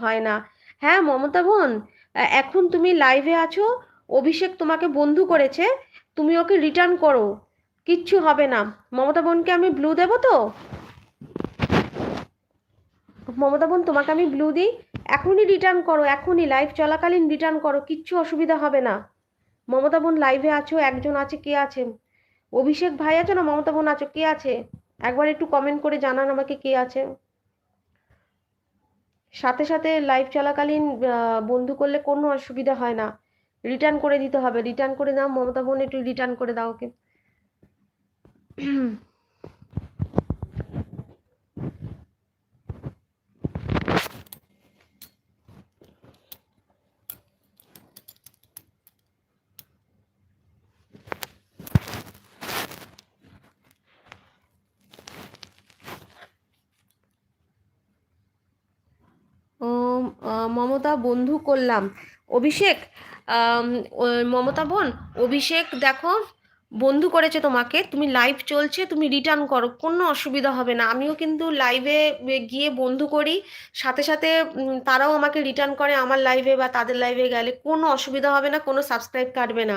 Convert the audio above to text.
হয় না। হ্যাঁ মমতা বোন, এখন তুমি লাইভে আছো, অভিষেক তোমাকে বন্ধু করেছে, তুমি ওকে রিটার্ন করো, কিচ্ছু হবে না। মমতা বোনকে আমি ব্লু দেবো তো? মমতা বোন তোমাকে আমি ব্লু দিই, এখনই রিটার্ন করো, এখনই লাইভ চলাকালীন রিটার্ন করো, কিচ্ছু অসুবিধা হবে না। মমতা বোন লাইভে আছো, একজন আছে, কে আছে? অভিষেক ভাই আছে না মমতা বোন আছো, কে আছে? একবার একটু কমেন্ট করে জানান আমাকে কে আছে। সাথে সাথে লাইভ চলাকালীন বন্ধু করলে কোনো অসুবিধা হয় না, রিটার্ন করে দিতে হবে। রিটার্ন করে দাও মমতা বোন, একটু রিটার্ন করে দাও ওকে। ও, মমতা বন্ধু করলাম। অভিষেক, আম, মমতা বোন, অভিষেক দেখো বন্ধু করেছে তোমাকে, তুমি লাইভ চলছে, তুমি রিটার্ন করো, কোনো অসুবিধা হবে না। আমিও কিন্তু লাইভে গিয়ে বন্ধু করি, সাথে সাথে তারাও আমাকে রিটার্ন করে আমার লাইভে বা তাদের লাইভে গেলে, কোনো অসুবিধা হবে না, কোনো সাবস্ক্রাইব কাটবে না।